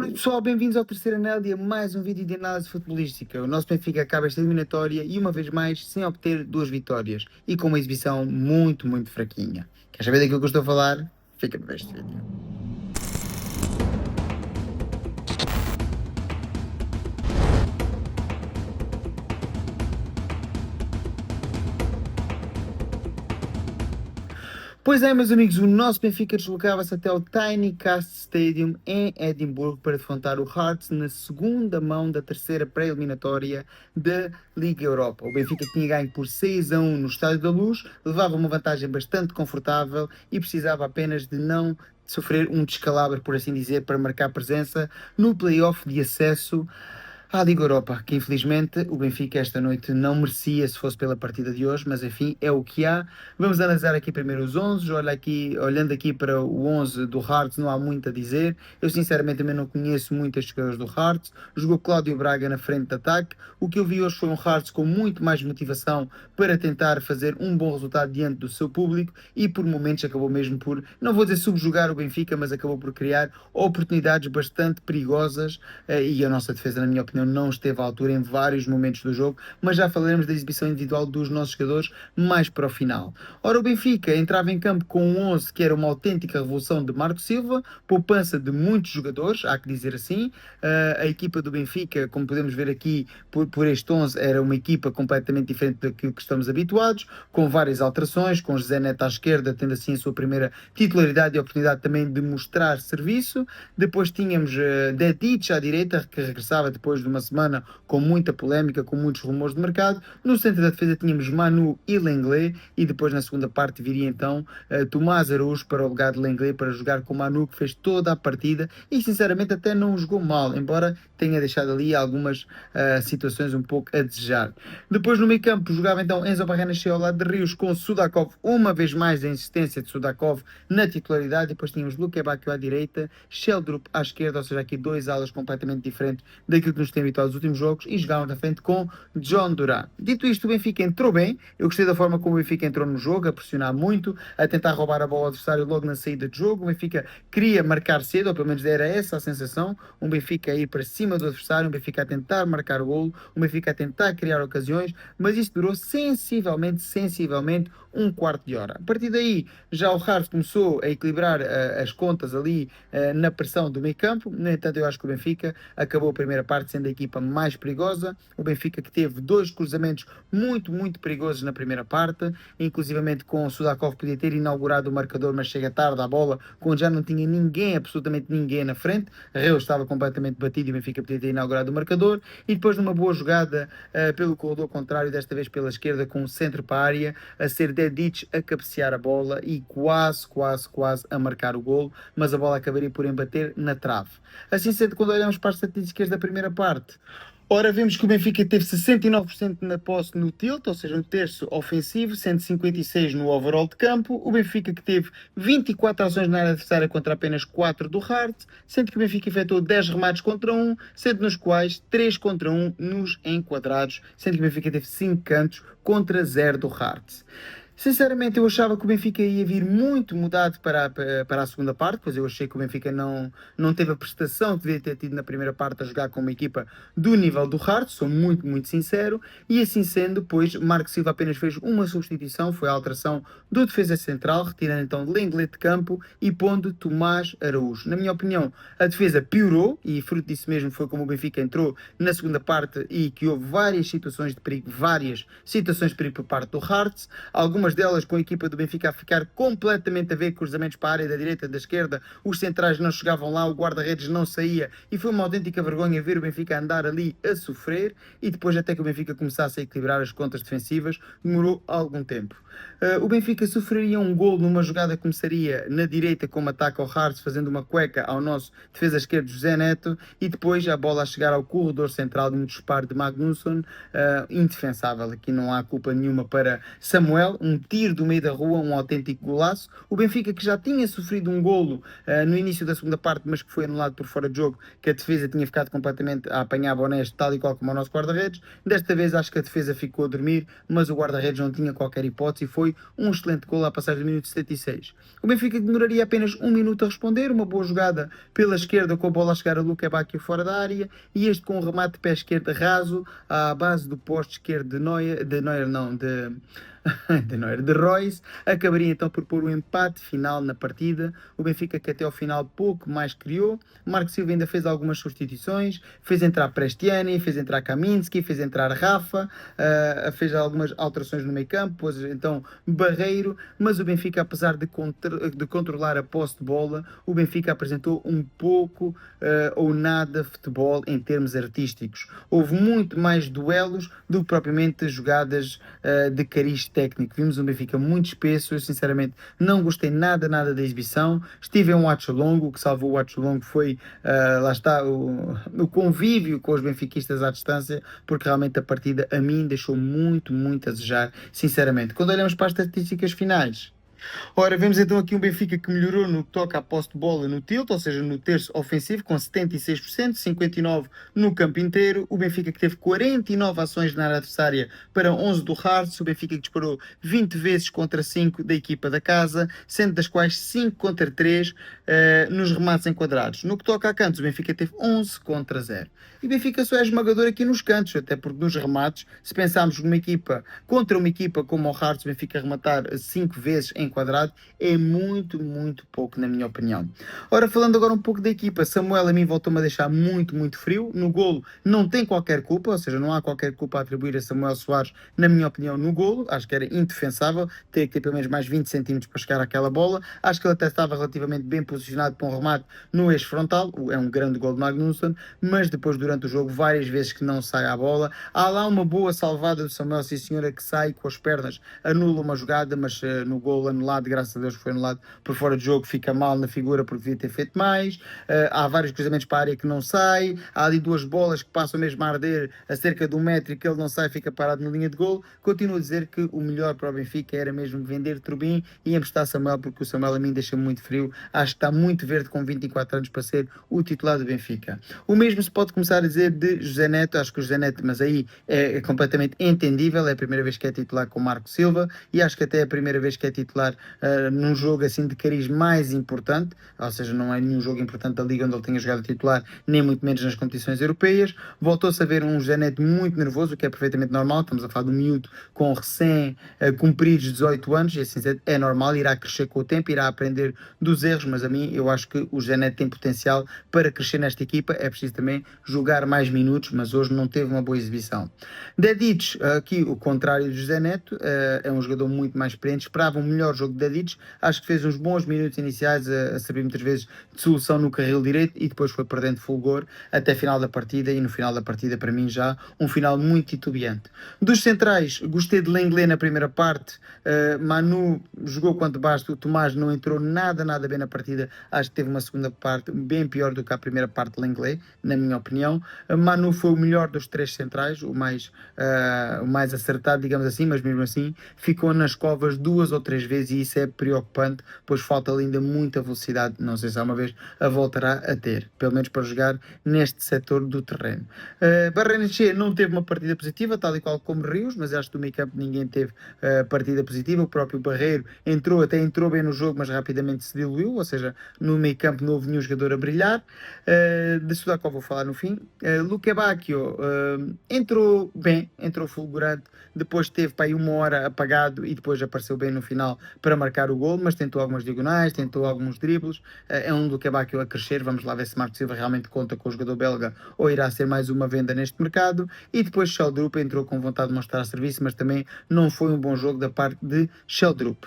Boa noite pessoal, bem-vindos ao terceiro anel e a mais um vídeo de análise futebolística. O nosso Benfica acaba esta eliminatória e uma vez mais sem obter duas vitórias e com uma exibição muito fraquinha. Quer saber daquilo que eu estou a falar? Fica para ver este vídeo. Pois é, meus amigos, o nosso Benfica deslocava-se até o Tiny Cast Stadium em Edimburgo para defrontar o Hearts na segunda mão da terceira pré-eliminatória da Liga Europa. O Benfica tinha ganho por 6-1 no Estádio da Luz, levava uma vantagem bastante confortável e precisava apenas de não sofrer um descalabro, por assim dizer, para marcar presença no play-off de acesso à Liga Europa, que infelizmente o Benfica esta noite não merecia se fosse pela partida de hoje, mas enfim, é o que há. Vamos analisar aqui primeiro os 11, olhando aqui para o 11 do Hearts não há muito a dizer. Eu sinceramente também não conheço muitos jogadores do Hearts. Jogou Cláudio Braga na frente de ataque. O que eu vi hoje foi um Hearts com muito mais motivação para tentar fazer um bom resultado diante do seu público e por momentos acabou mesmo por, não vou dizer subjugar o Benfica, mas acabou por criar oportunidades bastante perigosas e a nossa defesa, na minha opinião, não esteve à altura em vários momentos do jogo, mas já falaremos da exibição individual dos nossos jogadores mais para o final. Ora, o Benfica entrava em campo com um 11 que era uma autêntica revolução de Marco Silva, poupança de muitos jogadores, há que dizer assim. A equipa do Benfica, como podemos ver aqui por este 11, era uma equipa completamente diferente daquilo que estamos habituados, com várias alterações, com José Neto à esquerda, tendo assim a sua primeira titularidade e oportunidade também de mostrar serviço. Depois tínhamos Dedic à direita, que regressava depois de uma semana com muita polémica, com muitos rumores de mercado. No centro da defesa tínhamos Manu e Lenglet e depois na segunda parte viria então Tomás Araújo para o lugar de Lenglet para jogar com Manu, que fez toda a partida e sinceramente até não jogou mal, embora tenha deixado ali algumas situações um pouco a desejar. Depois no meio campo jogava então Enzo Barrenechea ao lado de Rios com Sudakov, uma vez mais a insistência de Sudakov na titularidade. Depois tínhamos Luque Bacchio à direita, Sheldrup à esquerda, ou seja, aqui dois alas completamente diferentes daquilo que nos tem habituado nos últimos jogos, e jogavam na frente com John Duran. Dito isto, o Benfica entrou bem. Eu gostei da forma como o Benfica entrou no jogo, a pressionar muito, a tentar roubar a bola ao adversário logo na saída de jogo. O Benfica queria marcar cedo, ou pelo menos era essa a sensação. Um Benfica a ir para cima do adversário, um Benfica a tentar marcar o golo, um Benfica a tentar criar ocasiões, mas isso durou sensivelmente um quarto de hora. A partir daí, já o Hearts começou a equilibrar as contas ali na pressão do meio campo. No entanto, eu acho que o Benfica acabou a primeira parte sendo a equipa mais perigosa. O Benfica que teve dois cruzamentos muito perigosos na primeira parte, inclusivamente com o Sudakov podia ter inaugurado o marcador, mas chega tarde à bola, quando já não tinha ninguém, absolutamente ninguém na frente. Reus estava completamente batido e o Benfica podia ter inaugurado o marcador. E depois numa boa jogada pelo corredor contrário, desta vez pela esquerda, com o centro para a área, a ser Dedic a cabecear a bola e quase a marcar o golo, mas a bola acabaria por embater na trave. Assim sendo, quando olhamos para as estatísticas da primeira parte, ora, vemos que o Benfica teve 69% na posse no tilt, ou seja, no terço ofensivo, 156 no overall de campo. O Benfica que teve 24 ações na área adversária contra apenas 4 do Hearts, sendo que o Benfica efetuou 10 remates contra 1, sendo nos quais 3 contra 1 nos enquadrados, sendo que o Benfica teve 5 cantos contra 0 do Hearts. Sinceramente, eu achava que o Benfica ia vir muito mudado para a segunda parte, pois eu achei que o Benfica não teve a prestação que devia ter tido na primeira parte a jogar com uma equipa do nível do Hearts, sou muito sincero, e assim sendo, pois Marco Silva apenas fez uma substituição, foi a alteração do defesa central, retirando então Lenglet de campo e pondo Tomás Araújo. Na minha opinião, a defesa piorou, e fruto disso mesmo foi como o Benfica entrou na segunda parte e que houve várias situações de perigo por parte do Hearts, algumas delas com a equipa do Benfica a ficar completamente a ver cruzamentos para a área da direita, da esquerda, os centrais não chegavam lá, o guarda-redes não saía e foi uma autêntica vergonha ver o Benfica andar ali a sofrer e depois até que o Benfica começasse a equilibrar as contas defensivas, demorou algum tempo. O Benfica sofreria um gol numa jogada que começaria na direita como ataque ao Hearts, fazendo uma cueca ao nosso defesa esquerdo José Neto e depois a bola a chegar ao corredor central de um disparo de Magnusson, indefensável. Aqui não há culpa nenhuma para Samuel, um tiro do meio da rua, um autêntico golaço. O Benfica, que já tinha sofrido um golo no início da segunda parte, mas que foi anulado por fora de jogo, que a defesa tinha ficado completamente a apanhar Bonés, tal e qual como o nosso guarda-redes. Desta vez acho que a defesa ficou a dormir, mas o guarda-redes não tinha qualquer hipótese e foi um excelente golo à passagem do minuto 76. O Benfica demoraria apenas um minuto a responder, uma boa jogada pela esquerda com a bola a chegar a Luque Bacchio fora da área e este com um remate de pé esquerdo raso à base do poste esquerdo de Royce, acabaria então por pôr o empate final na partida. O Benfica, que até ao final pouco mais criou. Marco Silva ainda fez algumas substituições, fez entrar Prestiani, fez entrar Kaminski, fez entrar Rafa, fez algumas alterações no meio campo, pôs então Barreiro, mas o Benfica, apesar de controlar a posse de bola, o Benfica apresentou um pouco ou nada futebol em termos artísticos. Houve muito mais duelos do que propriamente jogadas de cariz técnico. Vimos um Benfica muito espesso. Eu sinceramente não gostei nada da exibição. Estive em um Acho Longo. O que salvou o Acho Longo foi lá está o convívio com os benfiquistas à distância, porque realmente a partida a mim deixou muito a desejar, sinceramente. Quando olhamos para as estatísticas finais, ora, vemos então aqui um Benfica que melhorou no que toca à posse de bola no tilt, ou seja, no terço ofensivo, com 76%, 59% no campo inteiro. O Benfica que teve 49 ações na área adversária para 11 do Hearts. O Benfica que disparou 20 vezes contra 5 da equipa da casa, sendo das quais 5 contra 3 nos remates enquadrados. No que toca a cantos, o Benfica teve 11 contra 0. E o Benfica só é esmagador aqui nos cantos, até porque nos remates, se pensarmos numa equipa contra uma equipa como o Hearts, o Benfica rematar 5 vezes em quadrado é muito pouco, na minha opinião. Ora, falando agora um pouco da equipa, Samuel a mim voltou-me a deixar muito frio. No golo não tem qualquer culpa, ou seja, não há qualquer culpa a atribuir a Samuel Soares, na minha opinião, no golo. Acho que era indefensável ter que ter pelo menos mais 20 centímetros para chegar àquela bola. Acho que ele até estava relativamente bem posicionado para um remate no eixo frontal. É um grande golo de Magnusson, mas depois durante o jogo várias vezes que não sai a bola. Há lá uma boa salvada do Samuel, sim senhora, que sai com as pernas, anula uma jogada, mas no golo anulado, graças a Deus foi anulado por fora de jogo, fica mal na figura porque devia ter feito mais. Há vários cruzamentos para a área que não sai, há ali duas bolas que passam mesmo a arder a cerca de 1 metro e que ele não sai, fica parado na linha de golo. Continuo a dizer que o melhor para o Benfica era mesmo vender Trubin e emprestar Samuel, porque o Samuel a mim deixa muito frio. Acho que está muito verde com 24 anos para ser o titular do Benfica. O mesmo se pode começar a dizer de José Neto. Acho que o José Neto, mas aí é completamente entendível, é a primeira vez que é titular com o Marco Silva e acho que até é a primeira vez que é titular num jogo assim de cariz mais importante, ou seja, não é nenhum jogo importante da Liga onde ele tenha jogado titular, nem muito menos nas competições europeias. Voltou-se a ver um José Neto muito nervoso, o que é perfeitamente normal. Estamos a falar de um miúdo com recém-cumpridos 18 anos, e assim é normal, irá crescer com o tempo, irá aprender dos erros, mas a mim eu acho que o José Neto tem potencial para crescer nesta equipa. É preciso também jogar mais minutos, mas hoje não teve uma boa exibição. Dedic, aqui o contrário do José Neto, é um jogador muito mais experiente. Esperava um melhor jogo de Dedic, acho que fez uns bons minutos iniciais a servir muitas vezes de solução no carril direito e depois foi perdendo fulgor até final da partida, e no final da partida para mim já um final muito titubeante. Dos centrais, gostei de Lenglet na primeira parte, Manu jogou quanto basta, o Tomás não entrou nada bem na partida, acho que teve uma segunda parte bem pior do que a primeira parte de Lenglet, na minha opinião. Manu foi o melhor dos três centrais, o mais acertado, digamos assim, mas mesmo assim ficou nas covas 2 ou 3 vezes e isso é preocupante, pois falta ainda muita velocidade, não sei se há uma vez a voltará a ter, pelo menos para jogar neste setor do terreno. Barrenechea não teve uma partida positiva, tal e qual como Rios, mas acho que do meio campo ninguém teve partida positiva. O próprio Barreiro até entrou bem no jogo, mas rapidamente se diluiu, ou seja, no meio campo não houve nenhum jogador a brilhar. De Sudakov vou falar no fim. Luque Bacchio entrou bem, entrou fulgurante, depois teve para aí uma hora apagado e depois apareceu bem no final para marcar o gol, mas tentou algumas diagonais, tentou alguns dribles. É um Luque Bacchio a crescer. Vamos lá ver se Marco Silva realmente conta com o jogador belga ou irá ser mais uma venda neste mercado. E depois Sheldrup entrou com vontade de mostrar serviço, mas também não foi um bom jogo da parte de Sheldrup.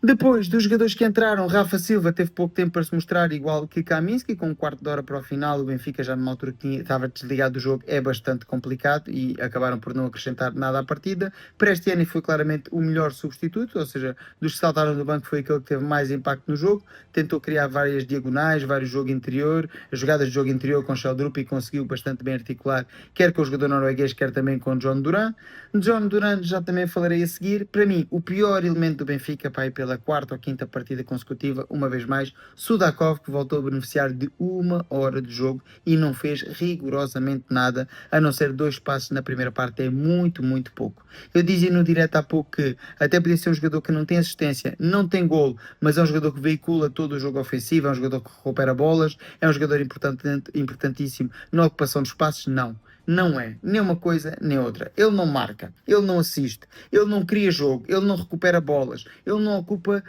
Depois dos jogadores que entraram, Rafa Silva teve pouco tempo para se mostrar, igual que Kaminski, com um quarto de hora para o final. O Benfica, já numa altura que estava desligado do jogo, é bastante complicado e acabaram por não acrescentar nada à partida. Prestiani foi claramente o melhor substituto, ou seja, dos que saltaram do banco, foi aquele que teve mais impacto no jogo. Tentou criar várias diagonais, vários jogo interior, jogadas de jogo interior com Sheldrup e conseguiu bastante bem articular, quer com o jogador norueguês, quer também com John Duran. John Duran já também falarei a seguir. Para mim, o pior elemento do Benfica, para ir pela quarta ou quinta partida consecutiva, uma vez mais, Sudakov, que voltou a beneficiar de 1 hora de jogo e não fez rigorosamente nada, a não ser 2 passos na primeira parte. É muito, muito pouco. Eu dizia no direto há pouco que até podia ser um jogador que não tem assistência, não tem golo, mas é um jogador que veicula todo o jogo ofensivo, é um jogador que recupera bolas, é um jogador importantíssimo na ocupação dos passos. Não. Não é nem uma coisa nem outra. Ele não marca, ele não assiste, ele não cria jogo, ele não recupera bolas, ele não ocupa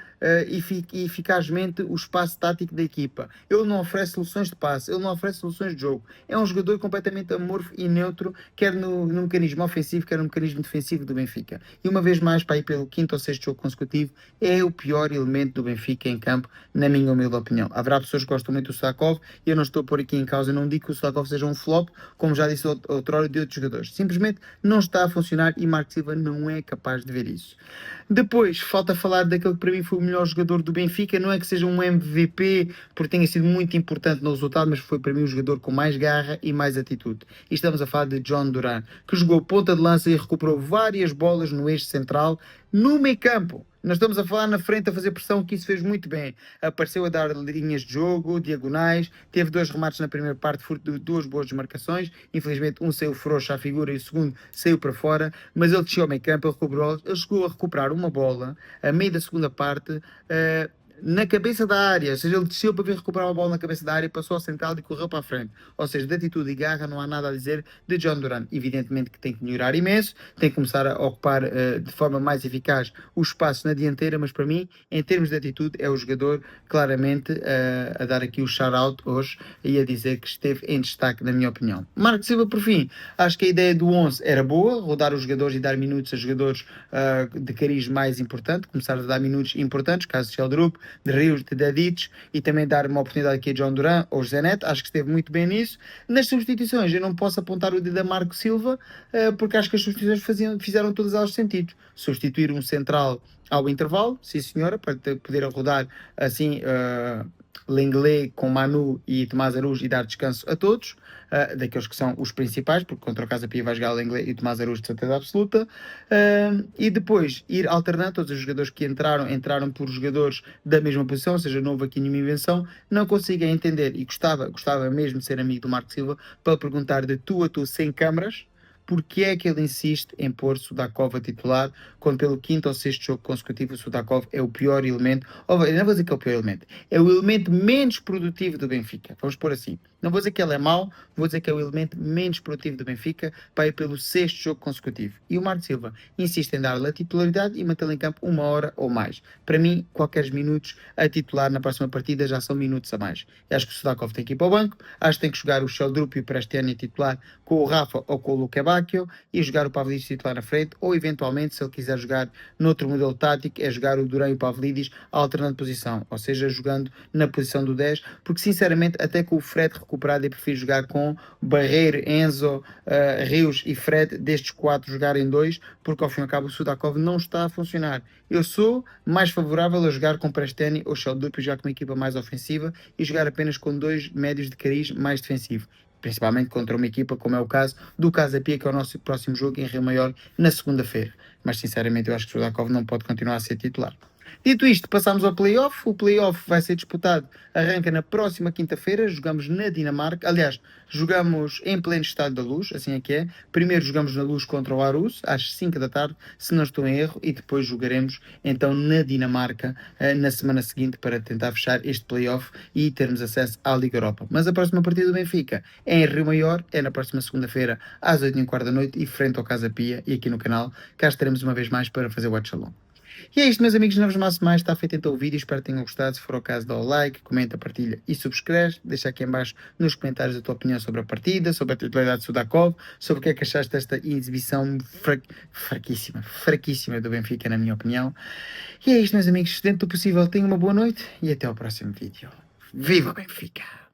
eficazmente o espaço tático da equipa, ele não oferece soluções de passe, ele não oferece soluções de jogo. É um jogador completamente amorfo e neutro, quer no mecanismo ofensivo, quer no mecanismo defensivo do Benfica. E uma vez mais, para ir pelo quinto ou sexto jogo consecutivo, é o pior elemento do Benfica em campo, na minha humilde opinião. Haverá pessoas que gostam muito do Sudakov e eu não estou a pôr aqui em causa, eu não digo que o Sudakov seja um flop, como já disse outrora de outros jogadores. Simplesmente não está a funcionar e Marco Silva não é capaz de ver isso. Depois, falta falar daquele que para mim foi o melhor jogador do Benfica. Não é que seja um MVP, porque tenha sido muito importante no resultado, mas foi para mim o jogador com mais garra e mais atitude. E estamos a falar de John Duran, que jogou ponta de lança e recuperou várias bolas no eixo central, no meio campo. Nós estamos a falar na frente, a fazer pressão, que isso fez muito bem. Apareceu a dar linhas de jogo, diagonais, teve 2 remates na primeira parte, fruto de 2 boas desmarcações. Infelizmente, um saiu frouxo à figura e o segundo saiu para fora, mas ele desceu ao meio campo, ele recuperou, ele chegou a recuperar uma bola a meio da segunda parte, na cabeça da área, ou seja, ele desceu para vir recuperar a bola na cabeça da área, passou ao central e correu para a frente. Ou seja, de atitude e garra não há nada a dizer de John Duran. Evidentemente que tem que melhorar imenso, tem que começar a ocupar de forma mais eficaz o espaço na dianteira, mas para mim, em termos de atitude, é o jogador claramente a dar aqui o shout-out hoje e a dizer que esteve em destaque, na minha opinião. Marco Silva, por fim, acho que a ideia do 11 era boa, rodar os jogadores e dar minutos a jogadores de cariz mais importante, começar a dar minutos importantes, caso de Sheldrup, de Rios, de Dedic, e também dar uma oportunidade aqui a John Duran ou José Neto. Acho que esteve muito bem nisso. Nas substituições, eu não posso apontar o dedo a Marco Silva, porque acho que as substituições fizeram todas elas sentido. Substituir um central ao intervalo, sim senhora, para poder rodar assim Lenglet com Manu e Tomás Araújo e dar descanso a todos, daqueles que são os principais, porque contra o Casa Pia vai jogar Lenglet e Tomás Araújo de certeza absoluta, e depois ir alternando. Todos os jogadores que entraram por jogadores da mesma posição, ou seja, não houve aqui nenhuma invenção. Não consigo entender e gostava mesmo de ser amigo do Marco Silva para perguntar de tu a tu sem câmaras, porque é que ele insiste em pôr Sudakov a titular, quando pelo quinto ou sexto jogo consecutivo o Sudakov é o pior elemento, ou não vou dizer que é o pior elemento, é o elemento menos produtivo do Benfica, vamos pôr assim. Não vou dizer que ele é mau, vou dizer que é o elemento menos produtivo do Benfica para ir pelo sexto jogo consecutivo. E o Marco Silva insiste em dar-lhe a titularidade e mantê-lo em campo 1 hora ou mais. Para mim, qualquer minutos a titular na próxima partida já são minutos a mais. Eu acho que o Sudakov tem que ir para o banco, acho que tem que jogar o Sheldrup e o Prestiani titular com o Rafa ou com o Luque Bacchio e jogar o Pavlidis titular na frente, ou eventualmente, se ele quiser jogar noutro modelo tático, é jogar o Duran e o Pavlidis alternando posição, ou seja, jogando na posição do 10, porque sinceramente, até com o Fred recuperado, eu prefiro jogar com Barreiro, Enzo, Rios e Fred, destes 4 jogarem 2, porque ao fim e ao cabo o Sudakov não está a funcionar. Eu sou mais favorável a jogar com Prestani ou Sheldrup e jogar com uma equipa mais ofensiva e jogar apenas com 2 médios de cariz mais defensivo, principalmente contra uma equipa como é o caso do Casa Pia, que é o nosso próximo jogo em Rio Maior na segunda-feira. Mas sinceramente eu acho que o Sudakov não pode continuar a ser titular. Dito isto, passamos ao play-off. O play-off vai ser disputado, arranca na próxima quinta-feira, jogamos na Dinamarca. Aliás, jogamos em pleno Estádio da Luz, assim é que é. Primeiro jogamos na Luz contra o Aarhus, às 5 da tarde, se não estou em erro, e depois jogaremos então na Dinamarca na semana seguinte para tentar fechar este play-off e termos acesso à Liga Europa. Mas a próxima partida do Benfica é em Rio Maior, é na próxima segunda-feira às 8h15 da noite e frente ao Casa Pia, e aqui no canal cá estaremos uma vez mais para fazer o watch along. E é isto, meus amigos, não vos maço mais, está feito então o vídeo, espero que tenham gostado, se for o caso dá o like, comenta, partilha e subscreve, deixa aqui em baixo nos comentários a tua opinião sobre a partida, sobre a titularidade de Sudakov, sobre o que é que achaste desta exibição fraquíssima do Benfica, na minha opinião. E é isto, meus amigos, dentro do possível, tenham uma boa noite e até ao próximo vídeo. Viva o Benfica!